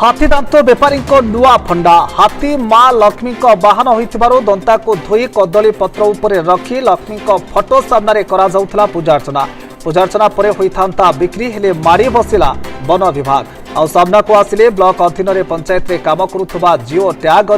हाथीदांत बेपारी नुआ फंडा हाथी माँ लक्ष्मी बाहन होइथिबारु दंता को धोई कदली पत्र उपरे रखी लक्ष्मी फोटो सामने करा पूजार्चना पूजार्चना पर होइथांता बिक्री हेले मारी बसिला वन विभाग आ सामना को आसिले ब्लॉक अधीन रे पंचायत रे काम करुथबा जिओ टैग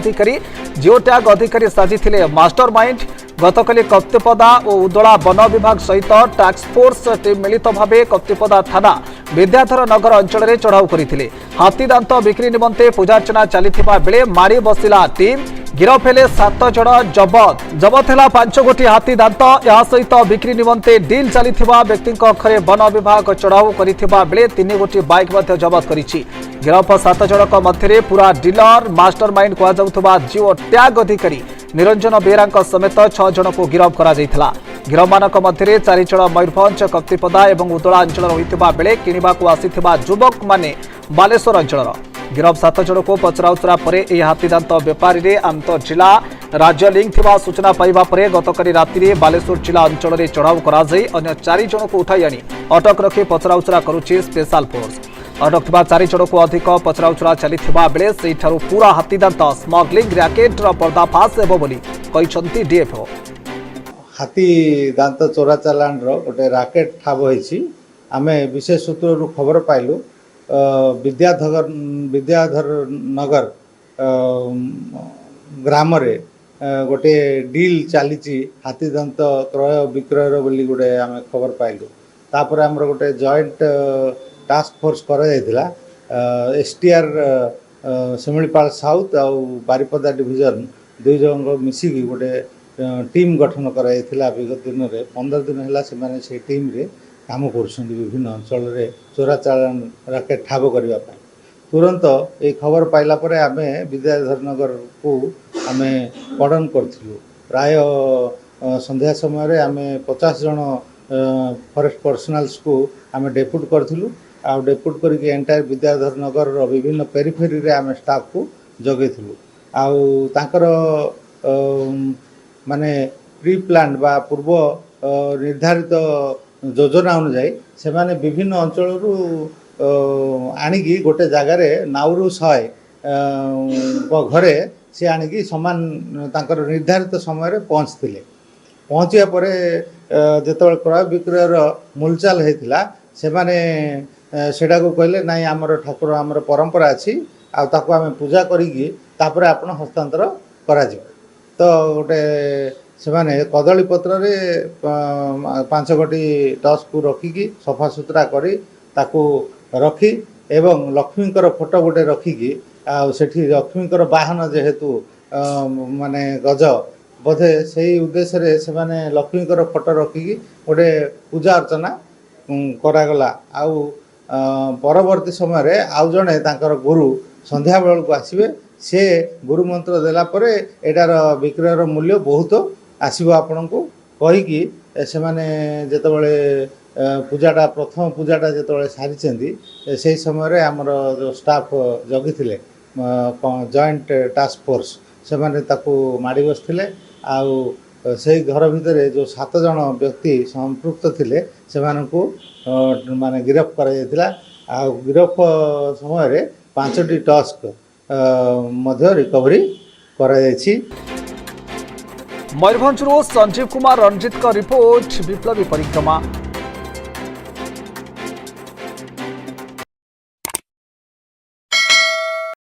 अधिकारी साजिथिले मास्टर माइंड गतकाली कप्तिपदा और उदला वन विभाग सहित टास्क फोर्स टीम मिलित भाव कप्तिपदा थाना विद्याधर नगर अंचल में चढ़ाऊ करते हाथीदांत बिक्री निमंते पूजार्चना चलता बेले मारी बसिला टीम गिरफ हेले 7 जन जबत है 5 गोटी हाथीदांत या सहित बिक्री निमंते डील चलता व्यक्ति घरे वन विभाग चढ़ाऊ करथिबा बेले 3 गोटी बाइक जबत करिछि। गिरफ 7 जनक मध्य पूरा डीलर मास्टर माइंड कहुवा जिओ टैग अधिकारी निरंजन बेहरा समेत 6 जन को गिरफ करा जायथिला। गिरफ मानक मध्य 4 जन मयूरभंज कप्तिपदा और उदला अंचल होइतिबा बेले किनिबा को आसिथिबा युवक माने बालेश्वर अंचल। गिरफ 7 जन को पचराउचरा पर हाथीदांत बेपारी रे आंतर जिला राज्य लिंक थिबा सूचना पाइबा परे गतकाली राति बालेश्वर जिला अंचल में चढ़ाऊ करा जाई अन्य 4 जन को उठाई आनी अटक रखी पचराउचरा करुछि स्पेशल फोर्स। अटक थिबा 4 जन को अधिक पचराउचरा चलिथिबा बेले सेठारु पूरा हाथीदांत स्मगलिंग रैकेट रो पर्दाफाश हेबो बोली कहिसंती डीएफओ। हाथी दांत चोरा चालान गोटे राकेट ठाब होइछि आमे विशेष सूत्रु खबर पाइलु विद्याधर नगर ग्राम रे गोटे डील चली हाथी दांत क्रय विक्रय बोली गोटे आम खबर पाइलु तापर आमर गोटे जॉइंट टास्क फोर्स करा जायतिला एसटीआर शिमिलीपाल साउथ और बारिपदा डिविजन 2 जन मिसिकी गोटे टीम गठन करा जायतिला। विगत दिन में 15 दिन है से टीम रे काम कर विभिन्न अंचल में चोरा चालान राकेट ठाब करने तुरंत ये खबर पाइला परे आमे विद्याधर नगर को आमे कड़न करूँ प्राय संध्या समय आमे 50 जन फॉरेस्ट पर्सनल्स को आमे डेपुट करूँ आ डेपुट करके एंटायर विद्याधर नगर विभिन्न पेरिफेरी रे आमे स्टाफ को जगैलु आउर माने प्री प्लान बा पूर्व निर्धारित योजना अनुजाई से माने विभिन्न अंचल आनिकी गोटे जगार नाउरू 100 घरे सी आनिकी समान तांकर निर्धारित समय पहुँचते पहुँचा पर जिते क्रय विक्रय मूलचाल होता से माने सेटा को कहले नाई आमर ठाकुर आमर परंपरा अच्छी आम पूजा करी आपण हस्तांतर करा तो गोटे से माने कदली पत्र रे 5 गोटी टस को रखिकी सफा सुतरा करी ताकू रखी एवं लक्ष्मीकर फोटो गोटे रखिकी सेठी लक्ष्मीकर बाहन जेहेतु माने गज बोधे से उद्देश्य रे से माने लक्ष्मीकर फोटो रखिकी गोटे पूजा अर्चना करागला आउ परवर्ती समय रे आउ जणे तांकर गुरु संध्या बेल को आसीबे से गुरु मंत्र देला परे एटार विक्रयर मूल्य बहुत आसीबो आपण को कहीकि से माने जेतेबेले पूजाटा प्रथम पूजाटा जेतेबेले सारिचंदी से समय आमर जो स्टाफ जगिथिले जॉइंट टास्क फोर्स से माने ताकू माड़ी बसथिले आउ से घर भितर जो 7 जन व्यक्ति संपृक्त थिले से मानकू माने गिरफ करा जायतिला आ गिरफ समय रे 5टी टस्क मध्य रिकवरी करा जायछि। मयूरभंज संजीव कुमार रंजित का रिपोर्ट विप्लवी परिक्रमा।